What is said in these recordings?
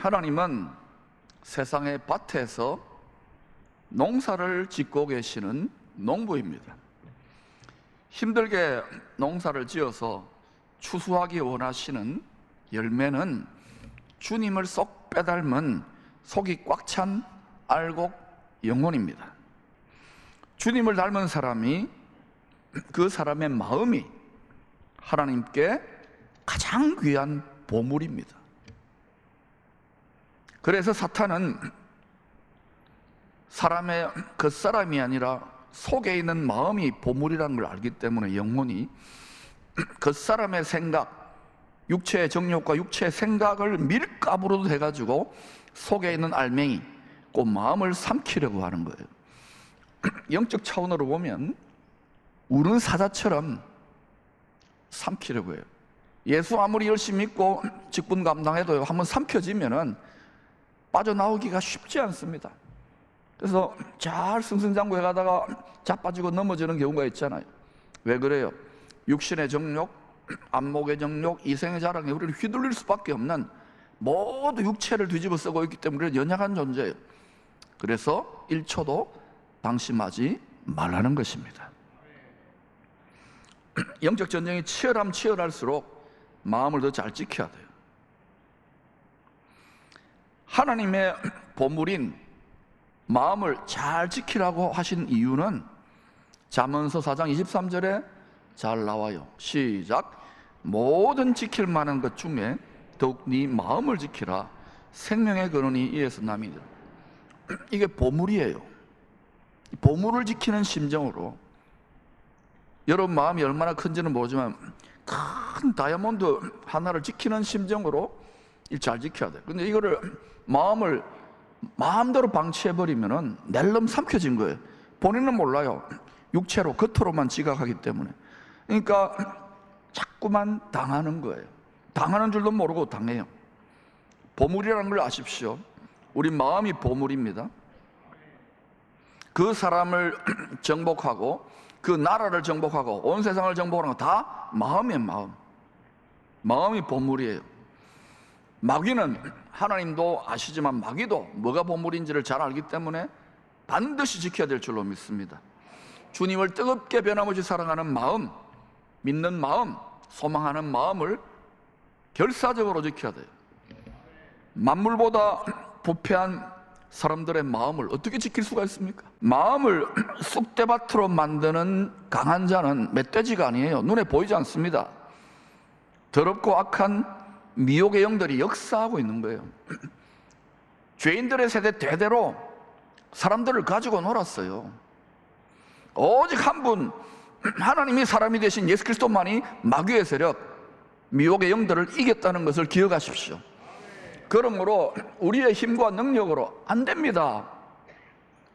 하나님은 세상의 밭에서 농사를 짓고 계시는 농부입니다. 힘들게 농사를 지어서 추수하기 원하시는 열매는 주님을 쏙 빼닮은 속이 꽉 찬 알곡 영혼입니다. 주님을 닮은 사람이, 그 사람의 마음이 하나님께 가장 귀한 보물입니다. 그래서 사탄은 사람의 겉사람이 아니라 속에 있는 마음이 보물이라는 걸 알기 때문에 영혼이 겉사람의 생각, 육체의 정욕과 육체의 생각을 밀가부로 해가지고 속에 있는 알맹이, 그 마음을 삼키려고 하는 거예요. 영적 차원으로 보면 우는 사자처럼 삼키려고 해요. 예수 아무리 열심히 믿고 직분 감당해도요, 한번 삼켜지면은 빠져나오기가 쉽지 않습니다. 그래서 잘 승승장구해 가다가 자빠지고 넘어지는 경우가 있잖아요. 왜 그래요? 육신의 정욕, 안목의 정욕, 이생의 자랑에 우리를 휘둘릴 수밖에 없는, 모두 육체를 뒤집어 쓰고 있기 때문에 연약한 존재예요. 그래서 1초도 방심하지 말라는 것입니다. 영적 전쟁이 치열하면 치열할수록 마음을 더 잘 지켜야 돼요. 하나님의 보물인 마음을 잘 지키라고 하신 이유는 잠언서 4장 23절에 잘 나와요. 시작. 모든 지킬 만한 것 중에 더욱 네 마음을 지키라. 생명의 근원이 이에서 남이다. 이게 보물이에요. 보물을 지키는 심정으로, 여러분 마음이 얼마나 큰지는 모르지만 큰 다이아몬드 하나를 지키는 심정으로 잘 지켜야 돼요. 근데 이거를 마음을 마음대로 방치해버리면은 낼름 삼켜진 거예요. 본인은 몰라요. 육체로, 겉으로만 지각하기 때문에. 그러니까 자꾸만 당하는 거예요. 당하는 줄도 모르고 당해요. 보물이라는 걸 아십시오. 우리 마음이 보물입니다. 그 사람을 정복하고 그 나라를 정복하고 온 세상을 정복하는 거 다 마음이에요. 마음. 마음이 보물이에요. 마귀는, 하나님도 아시지만 마귀도 뭐가 보물인지를 잘 알기 때문에 반드시 지켜야 될 줄로 믿습니다. 주님을 뜨겁게 변함없이 사랑하는 마음, 믿는 마음, 소망하는 마음을 결사적으로 지켜야 돼요. 만물보다 부패한 사람들의 마음을 어떻게 지킬 수가 있습니까? 마음을 쑥대밭으로 만드는 강한 자는 멧돼지가 아니에요. 눈에 보이지 않습니다. 더럽고 악한 미혹의 영들이 역사하고 있는 거예요. 죄인들의 세대 대대로 사람들을 가지고 놀았어요. 오직 한 분, 하나님이 사람이 되신 예수 그리스도만이 마귀의 세력, 미혹의 영들을 이겼다는 것을 기억하십시오. 그러므로 우리의 힘과 능력으로 안 됩니다.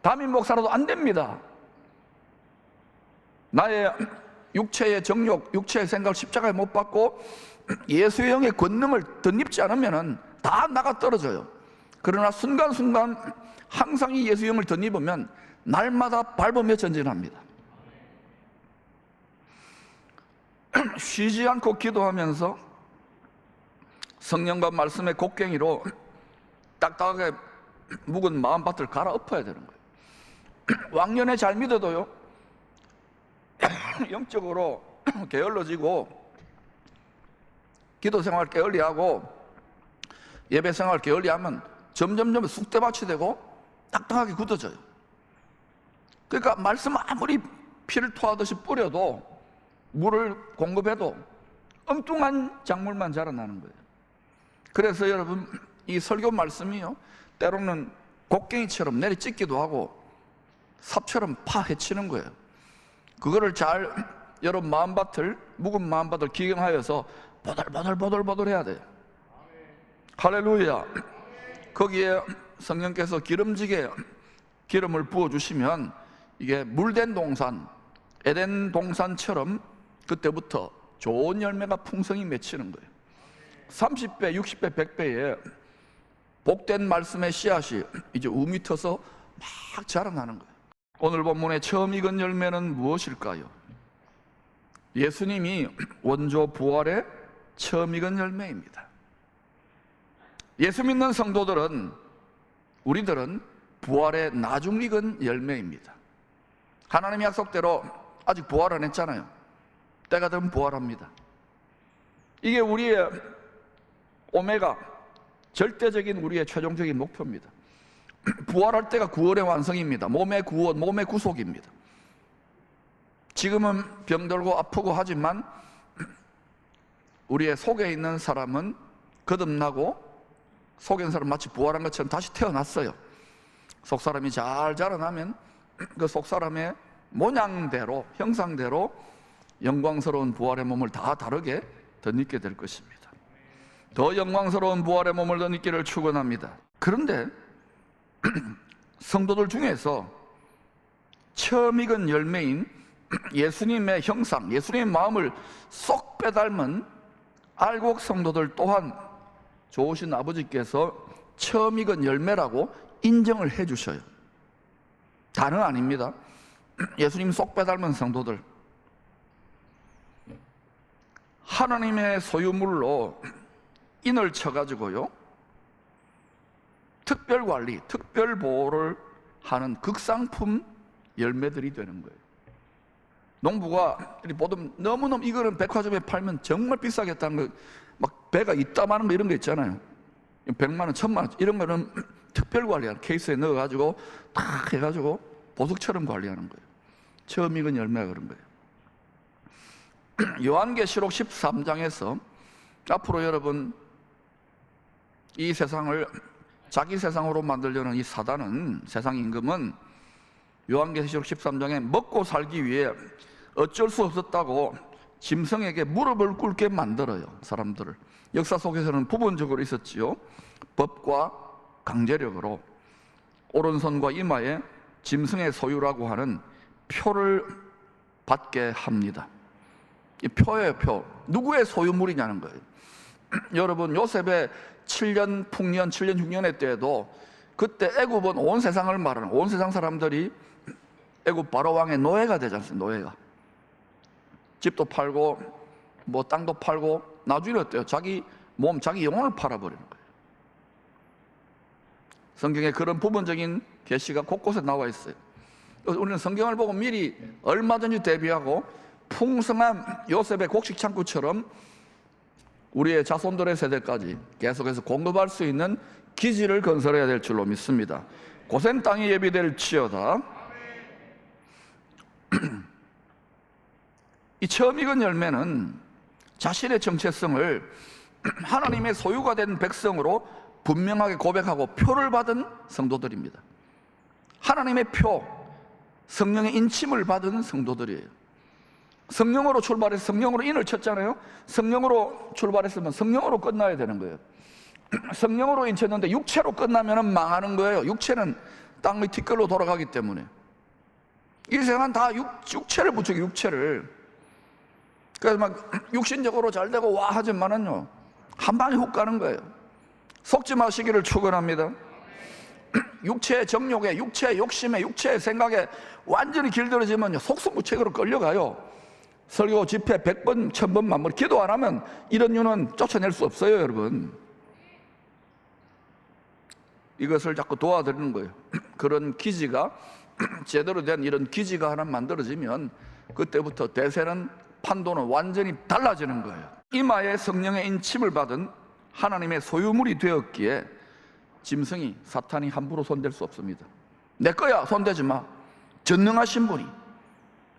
담임 목사라도 안 됩니다. 나의 육체의 정욕, 육체의 생각을 십자가에 못 박고 예수의 영의 권능을 덧입지 않으면 다 나가 떨어져요. 그러나 순간순간 항상 이 예수의 영을 덧입으면 날마다 밟으며 전진합니다. 쉬지 않고 기도하면서 성령과 말씀의 곡괭이로 딱딱하게 묵은 마음밭을 갈아엎어야 되는 거예요. 왕년에 잘 믿어도요, 영적으로 게을러지고 기도 생활 게을리하고 예배 생활 게을리하면 점점 쑥대밭이 되고 딱딱하게 굳어져요. 그러니까 말씀 아무리 피를 토하듯이 뿌려도, 물을 공급해도 엉뚱한 작물만 자라나는 거예요. 그래서 여러분, 이 설교 말씀이요, 때로는 곡괭이처럼 내리찍기도 하고 삽처럼 파헤치는 거예요. 그거를 잘 여러분 마음밭을, 묵은 마음밭을 기경하여서 보들보들 해야 돼요. 할렐루야. 거기에 성령께서 기름지게 기름을 부어주시면 이게 물된 동산, 에덴 동산처럼 그때부터 좋은 열매가 풍성히 맺히는 거예요. 30배, 60배, 100배의 복된 말씀의 씨앗이 이제 우미 터서 막 자라나는 거예요. 오늘 본문의 처음 익은 열매는 무엇일까요? 예수님이 원조 부활의 처음 익은 열매입니다. 예수 믿는 성도들은, 우리들은 부활의 나중 익은 열매입니다. 하나님의 약속대로 아직 부활 안 했잖아요. 때가 되면 부활합니다. 이게 우리의 오메가, 절대적인 우리의 최종적인 목표입니다. 부활할 때가 구원의 완성입니다. 몸의 구원, 몸의 구속입니다. 지금은 병들고 아프고 하지만 우리의 속에 있는 사람은 거듭나고, 속에 있는 사람은 마치 부활한 것처럼 다시 태어났어요. 속사람이 잘 자라나면 그 속사람의 모양대로, 형상대로 영광스러운 부활의 몸을 다 다르게 덧입게 될 것입니다. 더 영광스러운 부활의 몸을 덧입기를 축원합니다. 그런데 성도들 중에서 처음 익은 열매인 예수님의 형상, 예수님의 마음을 쏙 빼닮은 알곡 성도들 또한 좋으신 아버지께서 처음 익은 열매라고 인정을 해 주셔요. 다는 아닙니다. 예수님 쏙 빼닮은 성도들, 하나님의 소유물로 인을 쳐가지고요, 특별관리, 특별보호를 하는 극상품 열매들이 되는 거예요. 농부가 보통 너무너무 이거는 백화점에 팔면 정말 비싸겠다는 거, 막 배가 이따만한 거 이런 거 있잖아요. 100만 원, 1000만 원 이런 거는 특별관리하는, 케이스에 넣어가지고 탁 해가지고 보석처럼 관리하는 거예요. 처음 익은 열매가 그런 거예요. 요한계시록 13장에서 앞으로 여러분, 이 세상을 자기 세상으로 만들려는 이 사단은, 세상 임금은 요한계시록 13장에 먹고 살기 위해 어쩔 수 없었다고 짐승에게 무릎을 꿇게 만들어요. 사람들을. 역사 속에서는 부분적으로 있었지요. 법과 강제력으로 오른손과 이마에 짐승의 소유라고 하는 표를 받게 합니다. 이 표예요, 표. 누구의 소유물이냐는 거예요. 여러분, 요셉의 7년 풍년, 7년 흉년의 때에도 그때 애굽은 온 세상을 말하는, 온 세상 사람들이 애굽 바로 왕의 노예가 되지 않습니까? 노예가. 집도 팔고 뭐 땅도 팔고, 나중에 어때요? 자기 몸, 자기 영혼을 팔아버리는 거예요. 성경에 그런 부분적인 계시가 곳곳에 나와 있어요. 우리는 성경을 보고 미리 얼마든지 대비하고 풍성한 요셉의 곡식 창고처럼 우리의 자손들의 세대까지 계속해서 공급할 수 있는 기지를 건설해야 될 줄로 믿습니다. 고센 땅이 예비될지어다. 이 처음 익은 열매는 자신의 정체성을 하나님의 소유가 된 백성으로 분명하게 고백하고 표를 받은 성도들입니다. 하나님의 표, 성령의 인침을 받은 성도들이에요. 성령으로 출발해서 성령으로 인을 쳤잖아요. 성령으로 출발했으면 성령으로 끝나야 되는 거예요. 성령으로 인쳤는데 육체로 끝나면 망하는 거예요. 육체는 땅의 티끌로 돌아가기 때문에. 이 세상은 다 육체를 붙여요. 육체를. 그래서 막 육신적으로 잘 되고 와 하지만은요, 한 방에 훅 가는 거예요. 속지 마시기를 축원합니다. 육체의 정욕에, 육체의 욕심에, 육체의 생각에 완전히 길들어지면요, 속수무책으로 끌려가요. 설교 집회 100번, 1000번 만번 기도 안 하면 이런 유는 쫓아낼 수 없어요, 여러분. 이것을 자꾸 도와드리는 거예요. 그런 기지가, 제대로 된 이런 기지가 하나 만들어지면 그때부터 대세는, 판도는 완전히 달라지는 거예요. 이마에 성령의 인침을 받은 하나님의 소유물이 되었기에 짐승이, 사탄이 함부로 손댈 수 없습니다. 내 거야, 손대지 마. 전능하신 분이,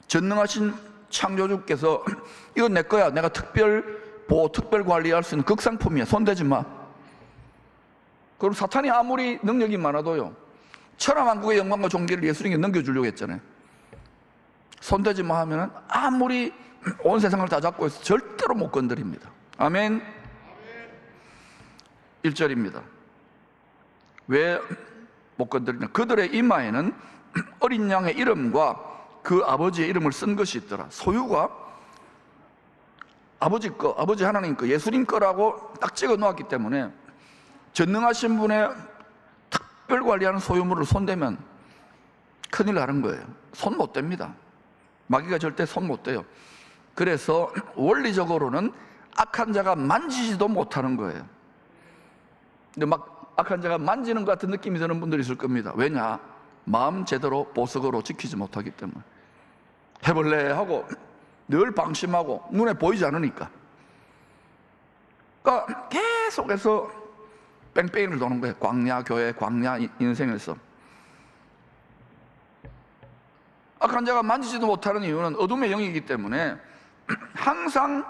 전능하신 창조주께서 이건 내 거야, 내가 특별 보호, 특별 관리할 수 있는 극상품이야, 손대지 마. 그럼 사탄이 아무리 능력이 많아도요, 천하만국의 영광과 존귀를 예수님께 넘겨주려고 했잖아요. 손대지 마 하면은 아무리 온 세상을 다 잡고 있어 절대로 못 건드립니다. 아멘. 1절입니다. 왜 못 건드리냐? 그들의 이마에는 어린 양의 이름과 그 아버지의 이름을 쓴 것이 있더라. 소유가 아버지 거, 아버지 하나님 거, 예수님 거라고 딱 찍어 놓았기 때문에 전능하신 분의 특별 관리하는 소유물을 손대면 큰일 나는 거예요. 손 못 댑니다. 마귀가 절대 손 못 대요. 그래서 원리적으로는 악한 자가 만지지도 못하는 거예요. 근데 막 악한 자가 만지는 것 같은 느낌이 드는 분들이 있을 겁니다. 왜냐? 마음 제대로 보석으로 지키지 못하기 때문에. 해볼래 하고 늘 방심하고 눈에 보이지 않으니까. 그러니까 계속해서 뺑뺑이를 도는 거예요. 광야 교회, 광야 인생에서. 악한 자가 만지지도 못하는 이유는 어둠의 영이기 때문에 항상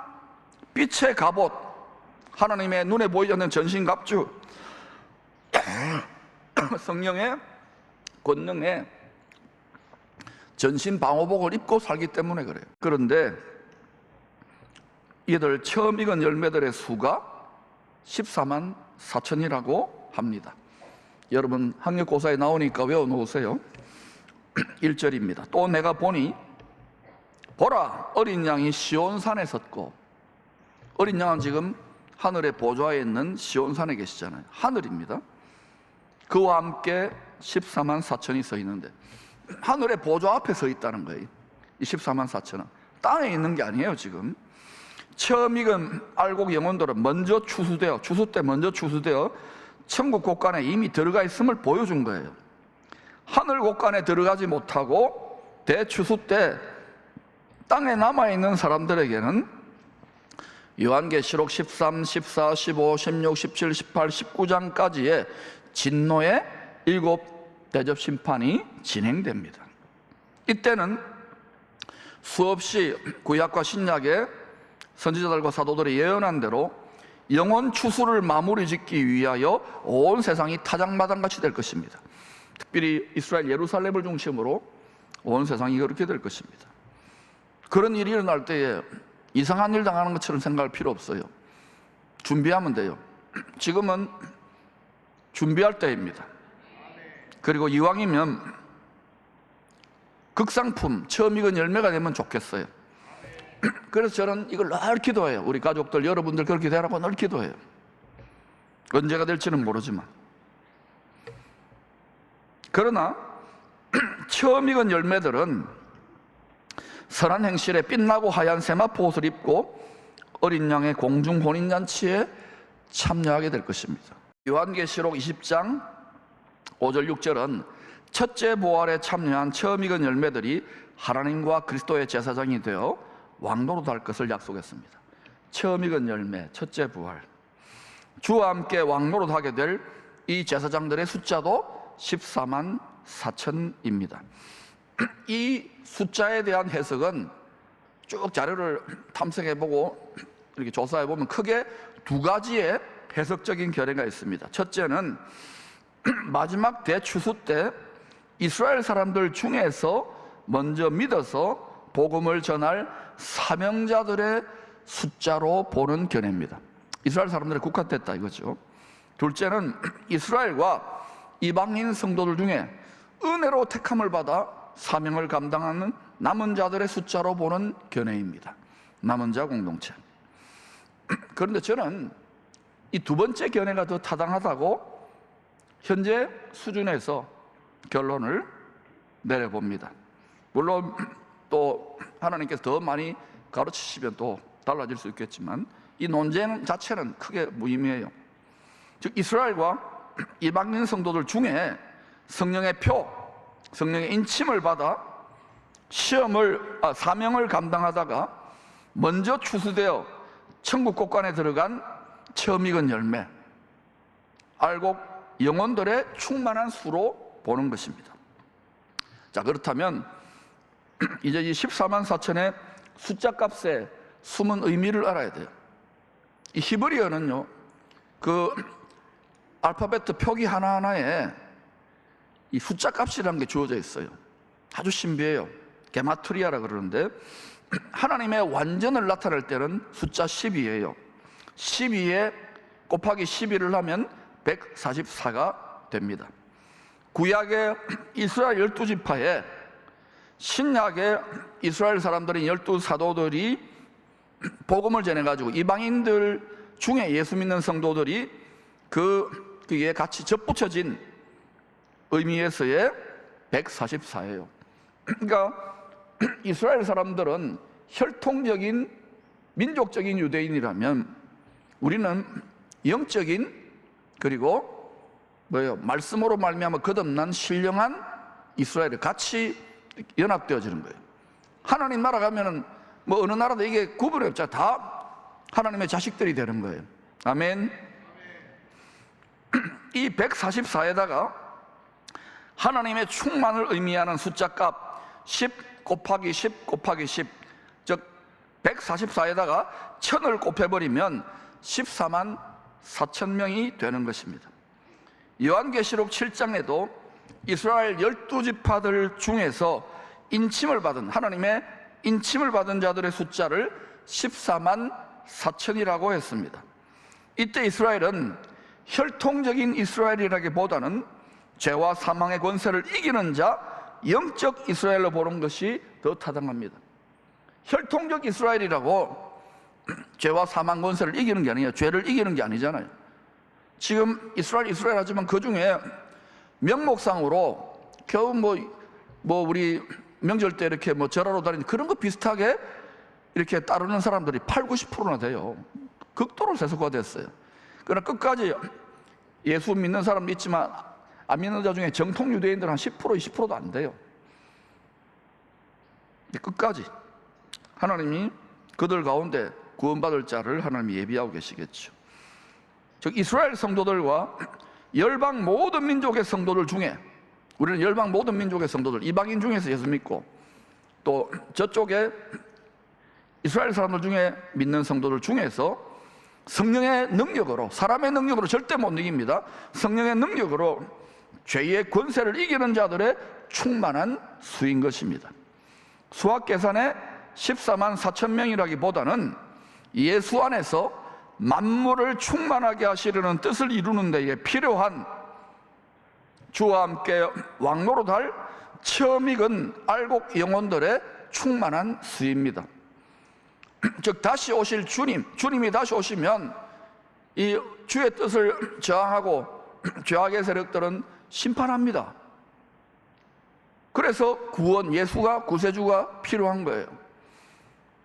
빛의 갑옷, 하나님의 눈에 보이지 않는 전신갑주, 성령의 권능에 전신 방호복을 입고 살기 때문에 그래요. 그런데 이들 처음 익은 열매들의 수가 14만 4천이라고 합니다. 여러분 학력고사에 나오니까 외워놓으세요. 1절입니다. 또 내가 보니 보라, 어린 양이 시온산에 섰고, 어린 양은 지금 하늘의 보좌에 있는 시온산에 계시잖아요. 하늘입니다. 그와 함께 14만 4천이 서 있는데, 하늘의 보좌 앞에 서 있다는 거예요. 이 14만 4천은 땅에 있는 게 아니에요. 지금 처음 익은 알곡 영혼들은 먼저 추수되어, 추수 때 먼저 추수되어 천국 곳간에 이미 들어가 있음을 보여준 거예요. 하늘 곳간에 들어가지 못하고 대추수 때 땅에 남아있는 사람들에게는 요한계시록 13, 14, 15, 16, 17, 18, 19장까지의 진노의 7 대접 심판이 진행됩니다. 이때는 수없이 구약과 신약의 선지자들과 사도들이 예언한 대로 영원 추수를 마무리 짓기 위하여 온 세상이 타작마당같이 될 것입니다. 특별히 이스라엘 예루살렘을 중심으로 온 세상이 그렇게 될 것입니다. 그런 일이 일어날 때에 이상한 일 당하는 것처럼 생각할 필요 없어요. 준비하면 돼요. 지금은 준비할 때입니다. 그리고 이왕이면 극상품, 처음 익은 열매가 되면 좋겠어요. 그래서 저는 이걸 늘 기도해요. 우리 가족들, 여러분들 그렇게 되라고 늘 기도해요. 언제가 될지는 모르지만. 그러나 처음 익은 열매들은 선한 행실에 빛나고 하얀 세마포 옷을 입고 어린 양의 공중 혼인잔치에 참여하게 될 것입니다. 요한계시록 20장 5절 6절은 첫째 부활에 참여한 처음 익은 열매들이 하나님과 그리스도의 제사장이 되어 왕노릇 할 것을 약속했습니다. 처음 익은 열매, 첫째 부활, 주와 함께 왕노릇 하게 될 이 제사장들의 숫자도 14만 4천입니다. 이 숫자에 대한 해석은 쭉 자료를 탐색해보고 이렇게 조사해보면 크게 두 가지의 해석적인 견해가 있습니다. 첫째는 마지막 대추수 때 이스라엘 사람들 중에서 먼저 믿어서 복음을 전할 사명자들의 숫자로 보는 견해입니다. 이스라엘 사람들이 국한됐다 이거죠. 둘째는 이스라엘과 이방인 성도들 중에 은혜로 택함을 받아 사명을 감당하는 남은 자들의 숫자로 보는 견해입니다. 남은 자 공동체. 그런데 저는 이 두 번째 견해가 더 타당하다고 현재 수준에서 결론을 내려봅니다. 물론 또 하나님께서 더 많이 가르치시면 또 달라질 수 있겠지만 이 논쟁 자체는 크게 무의미해요. 즉 이스라엘과 이방인 성도들 중에 성령의 표, 성령의 인침을 받아 사명을 감당하다가 먼저 추수되어 천국 곳간에 들어간 처음 익은 열매, 알곡 영혼들의 충만한 수로 보는 것입니다. 자, 그렇다면 이제 이 14만 4천의 숫자 값의 숨은 의미를 알아야 돼요. 이 히브리어는요, 그 알파벳 표기 하나하나에 이 숫자 값이라는 게 주어져 있어요. 아주 신비해요. 게마트리아라 그러는데 하나님의 완전을 나타낼 때는 숫자 12예요. 12에 곱하기 12를 하면 144가 됩니다. 구약의 이스라엘 12지파에 신약의 이스라엘 사람들인 12사도들이 복음을 전해가지고 이방인들 중에 예수 믿는 성도들이 그에 같이 접붙여진 의미에서의 144예요. 그러니까 이스라엘 사람들은 혈통적인 민족적인 유대인이라면 우리는 영적인 그리고 뭐예요? 말씀으로 말미암아 거듭난 신령한 이스라엘이 같이 연합되어지는 거예요. 하나님 나라 가면은 뭐 어느 나라도 이게 구분이 없죠. 다 하나님의 자식들이 되는 거예요. 아멘. 이 144에다가 하나님의 충만을 의미하는 숫자값 10 곱하기 10 곱하기 10, 즉 144에다가 1000을 곱해버리면 14만 4천 명이 되는 것입니다. 요한계시록 7장에도 이스라엘 12지파들 중에서 인침을 받은, 하나님의 인침을 받은 자들의 숫자를 14만 4천이라고 했습니다. 이때 이스라엘은 혈통적인 이스라엘이라기보다는 죄와 사망의 권세를 이기는 자, 영적 이스라엘로 보는 것이 더 타당합니다. 혈통적 이스라엘이라고 죄와 사망 권세를 이기는 게 아니에요. 죄를 이기는 게 아니잖아요. 지금 이스라엘 하지만 그 중에 명목상으로 겨우 뭐 우리 명절 때 이렇게 뭐 절하러 다니는 그런 거 비슷하게 이렇게 따르는 사람들이 80~90%나 돼요. 극도로 세속화됐어요. 그러나 끝까지 예수 믿는 사람도 있지만 안 믿는 자 중에 정통 유대인들은 한 10%, 20%도 안 돼요. 끝까지 하나님이 그들 가운데 구원받을 자를 하나님이 예비하고 계시겠죠. 즉 이스라엘 성도들과 열방 모든 민족의 성도들 중에, 우리는 열방 모든 민족의 성도들, 이방인 중에서 예수 믿고 또 저쪽에 이스라엘 사람들 중에 믿는 성도들 중에서 성령의 능력으로, 사람의 능력으로 절대 못 이깁니다. 성령의 능력으로 죄의 권세를 이기는 자들의 충만한 수인 것입니다. 수학 계산에 14만 4천 명이라기보다는 예수 안에서 만물을 충만하게 하시려는 뜻을 이루는 데에 필요한 주와 함께 왕노릇할 처음 익은 알곡 영혼들의 충만한 수입니다. 즉 다시 오실 주님이 다시 오시면 이 주의 뜻을 저항하고 죄악의 세력들은 심판합니다. 그래서 구원, 예수가, 구세주가 필요한 거예요.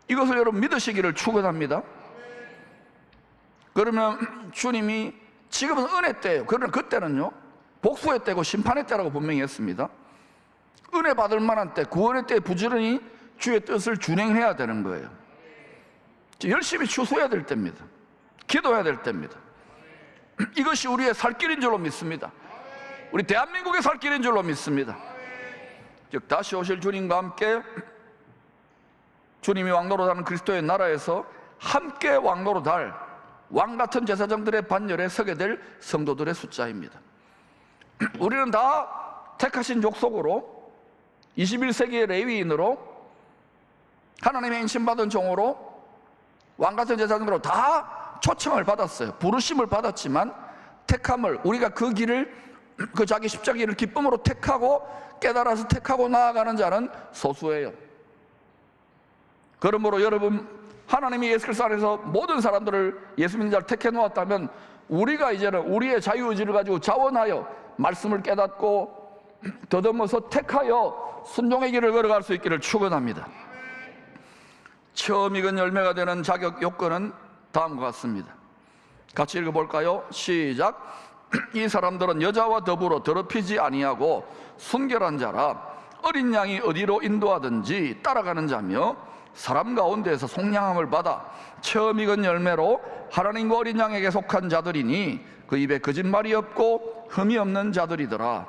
이것을 여러분 믿으시기를 축원합니다. 그러면 주님이, 지금은 은혜 때예요. 그러나 그때는요 복수의 때고 심판의 때라고 분명히 했습니다. 은혜 받을 만한 때, 구원의 때에 부지런히 주의 뜻을 준행해야 되는 거예요. 열심히 추수해야 될 때입니다. 기도해야 될 때입니다. 이것이 우리의 살 길인 줄로 믿습니다. 우리 대한민국의 살 길인 줄로 믿습니다. 즉 다시 오실 주님과 함께 주님이 왕노릇하는 그리스도의 나라에서 함께 왕노릇할 왕같은 제사장들의 반열에 서게 될 성도들의 숫자입니다. 우리는 다 택하신 족속으로 21세기의 레위인으로 하나님의 인침받은 종으로 왕같은 제사장으로 다 초청을 받았어요. 부르심을 받았지만 택함을, 우리가 그 길을, 그 자기 십자가를 기쁨으로 택하고 깨달아서 택하고 나아가는 자는 소수예요. 그러므로 여러분, 하나님이 예수 그리스도 안에서 모든 사람들을 예수 믿는 자를 택해 놓았다면 우리가 이제는 우리의 자유의지를 가지고 자원하여 말씀을 깨닫고 더듬어서 택하여 순종의 길을 걸어갈 수 있기를 축원합니다. 처음 익은 열매가 되는 자격 요건은 다음과 같습니다. 같이 읽어볼까요? 시작. 이 사람들은 여자와 더불어 더럽히지 아니하고 순결한 자라 어린 양이 어디로 인도하든지 따라가는 자며 사람 가운데에서 속량함을 받아 처음 익은 열매로 하나님과 어린 양에게 속한 자들이니 그 입에 거짓말이 없고 흠이 없는 자들이더라.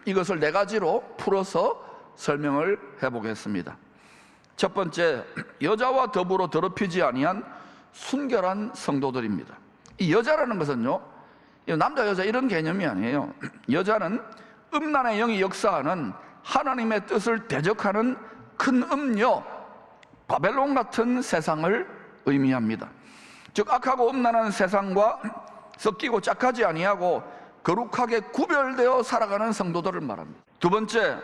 이것을 네 가지로 풀어서 설명을 해보겠습니다. 첫 번째, 여자와 더불어 더럽히지 아니한 순결한 성도들입니다. 이 여자라는 것은요, 남자 여자 이런 개념이 아니에요. 여자는 음란의 영이 역사하는 하나님의 뜻을 대적하는 큰 음녀, 바벨론 같은 세상을 의미합니다. 즉 악하고 음란한 세상과 섞이고 짝하지 아니하고 거룩하게 구별되어 살아가는 성도들을 말합니다. 두 번째,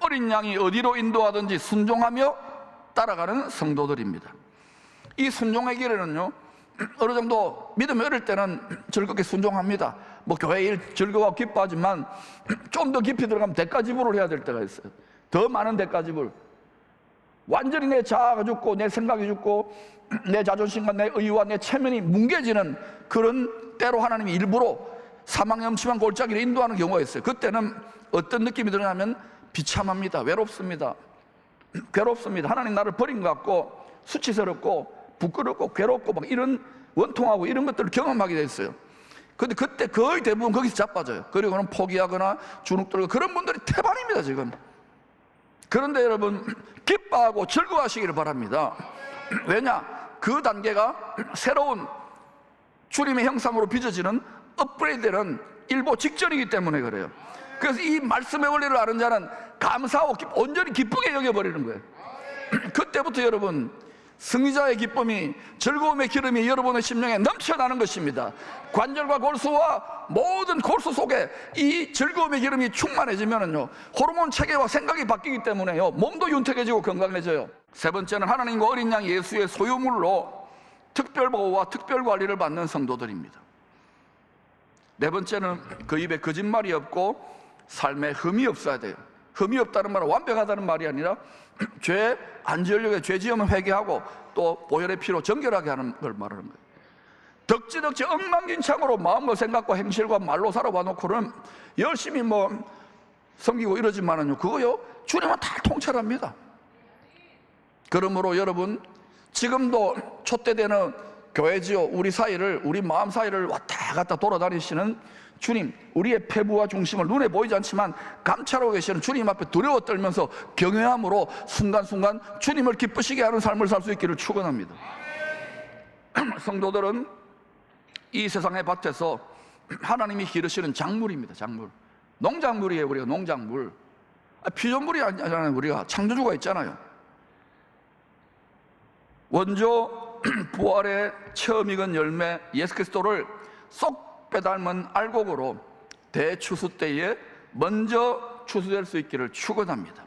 어린 양이 어디로 인도하든지 순종하며 따라가는 성도들입니다. 이 순종의 길에는요, 어느 정도 믿음이 어릴 때는 즐겁게 순종합니다. 뭐 교회 일 즐거워 기뻐하지만 좀 더 깊이 들어가면 대가지불을 해야 될 때가 있어요. 더 많은 대가지불. 완전히 내 자아가 죽고 내 생각이 죽고 내 자존심과 내 의와 내 체면이 뭉개지는 그런 때로 하나님이 일부러 사망 염침한 골짜기를 인도하는 경우가 있어요. 그때는 어떤 느낌이 드냐면 비참합니다. 외롭습니다. 괴롭습니다. 하나님 나를 버린 것 같고 수치스럽고 부끄럽고 괴롭고 막 이런 원통하고 이런 것들을 경험하게 됐어요. 근데 그때 거의 대부분 거기서 자빠져요. 그리고는 포기하거나 주눅들고 그런 분들이 태반입니다 지금. 그런데 여러분 기뻐하고 즐거워하시기를 바랍니다. 왜냐? 그 단계가 새로운 주님의 형상으로 빚어지는 업그레이드는 일보 직전이기 때문에 그래요. 그래서 이 말씀의 원리를 아는 자는 감사하고 온전히 기쁘게 여겨버리는 거예요. 그때부터 여러분 승리자의 기쁨이, 즐거움의 기름이 여러분의 심령에 넘쳐나는 것입니다. 관절과 골수와 모든 골수 속에 이 즐거움의 기름이 충만해지면요 호르몬 체계와 생각이 바뀌기 때문에요 몸도 윤택해지고 건강해져요. 세 번째는 하나님과 어린 양 예수의 소유물로 특별 보호와 특별 관리를 받는 성도들입니다. 네 번째는 그 입에 거짓말이 없고 삶에 흠이 없어야 돼요. 흠이 없다는 말은 완벽하다는 말이 아니라 죄 안 지으려고 죄 지으면 회개하고 또 보혈의 피로 정결하게 하는 걸 말하는 거예요. 덕지덕지 엉망진창으로 마음과 생각과 행실과 말로 살아와놓고는 열심히 뭐 섬기고 이러지만은요 그거요 주님은 다 통찰합니다. 그러므로 여러분 지금도 촛대되는 교회지요 우리 사이를, 우리 마음 사이를 왔다 갔다 돌아다니시는 주님, 우리의 폐부와 중심을 눈에 보이지 않지만 감찰하고 계시는 주님 앞에 두려워 떨면서 경외함으로 순간순간 주님을 기쁘시게 하는 삶을 살 수 있기를 축원합니다. 성도들은 이 세상의 밭에서 하나님이 기르시는 작물입니다. 작물, 농작물이에요. 우리가 농작물, 피조물이 아니잖아요. 우리가 창조주가 있잖아요. 원조 부활의 처음 익은 열매 예수 그리스도를 쏙 빼닮은 알곡으로 대추수 때에 먼저 추수될 수 있기를 축원합니다.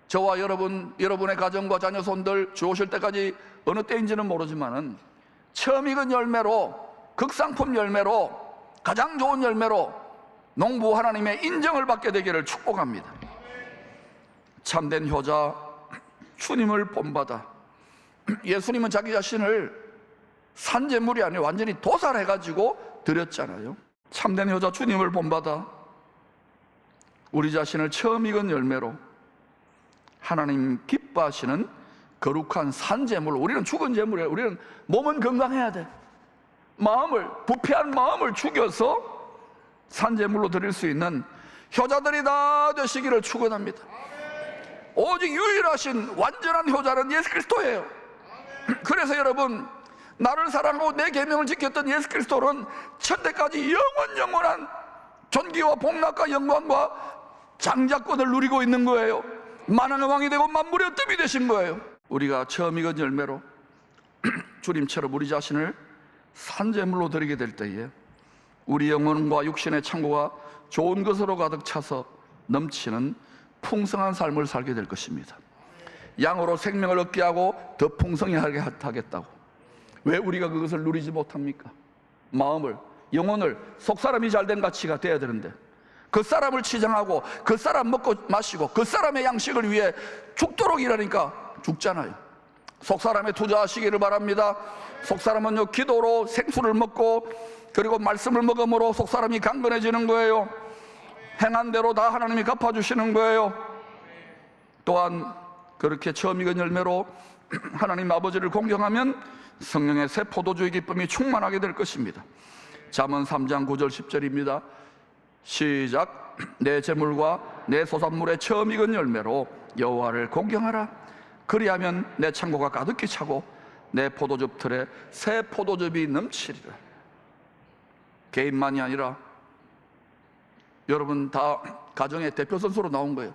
저와 여러분의 가정과 자녀 손들 주 오실 때까지 어느 때인지는 모르지만은 처음 익은 열매로, 극상품 열매로, 가장 좋은 열매로 농부 하나님의 인정을 받게 되기를 축복합니다. 참된 효자, 주님을 본받아. 예수님은 자기 자신을 산재물이 아니라 완전히 도살해가지고 드렸잖아요. 참된 효자 주님을 본받아 우리 자신을 처음 익은 열매로 하나님 기뻐하시는 거룩한 산재물, 우리는 죽은 재물이에요. 우리는 몸은 건강해야 돼. 마음을, 부패한 마음을 죽여서 산재물로 드릴 수 있는 효자들이 다 되시기를 축원합니다. 오직 유일하신 완전한 효자는 예수 그리스도예요. 그래서 여러분 나를 사랑하고 내 계명을 지켰던 예수 그리스도는 천대까지 영원한 존귀와 복락과 영광과 장자권을 누리고 있는 거예요. 만왕의 왕이 되고 만물의 뜸이 되신 거예요. 우리가 처음 익은 열매로 주님처럼 우리 자신을 산재물로 드리게 될 때에 우리 영혼과 육신의 창고가 좋은 것으로 가득 차서 넘치는 풍성한 삶을 살게 될 것입니다. 양으로 생명을 얻게 하고 더 풍성하게 하겠다고. 왜 우리가 그것을 누리지 못합니까? 마음을, 영혼을, 속사람이 잘된 가치가 돼야 되는데 그 사람을 치장하고 그 사람 먹고 마시고 그 사람의 양식을 위해 죽도록 일하니까 죽잖아요. 속사람에 투자하시기를 바랍니다. 속사람은요 기도로 생수를 먹고 그리고 말씀을 먹음으로 속사람이 강건해지는 거예요. 행한 대로 다 하나님이 갚아주시는 거예요. 또한 그렇게 처음 익은 열매로 하나님 아버지를 공경하면 성령의 새 포도주의 기쁨이 충만하게 될 것입니다. 잠언 3장 9절 10절입니다. 시작. 내 재물과 내 소산물의 처음 익은 열매로 여호와를 공경하라. 그리하면 내 창고가 가득히 차고 내 포도즙 틀에 새 포도즙이 넘치리라. 개인만이 아니라 여러분 다 가정의 대표 선수로 나온 거예요.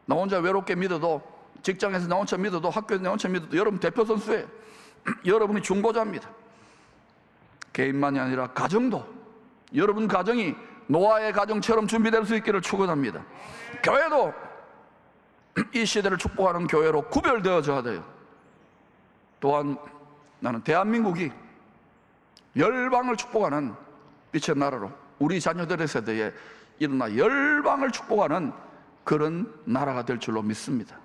나 혼자 외롭게 믿어도, 직장에서 나 혼자 믿어도, 학교에서 나 혼자 믿어도 여러분 대표 선수예요. 여러분이 중보자입니다. 개인만이 아니라 가정도, 여러분 가정이 노아의 가정처럼 준비될 수 있기를 축원합니다. 교회도 이 시대를 축복하는 교회로 구별되어져야 돼요. 또한 나는 대한민국이 열방을 축복하는 빛의 나라로, 우리 자녀들의 세대에 일어나 열방을 축복하는 그런 나라가 될 줄로 믿습니다.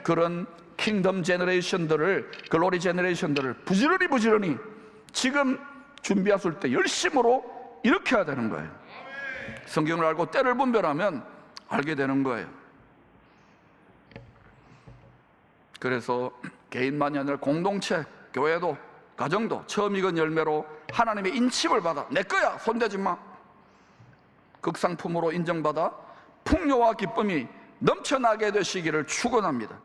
그런 킹덤 제너레이션들을, 글로리 제너레이션들을 부지런히 지금 준비하실 때 열심으로 이렇게 해야 되는 거예요. 성경을 알고 때를 분별하면 알게 되는 거예요. 그래서 개인만이 아니라 공동체, 교회도, 가정도 처음 익은 열매로 하나님의 인침을 받아 내 거야, 손대지 마, 극상품으로 인정받아 풍요와 기쁨이 넘쳐나게 되시기를 축원합니다.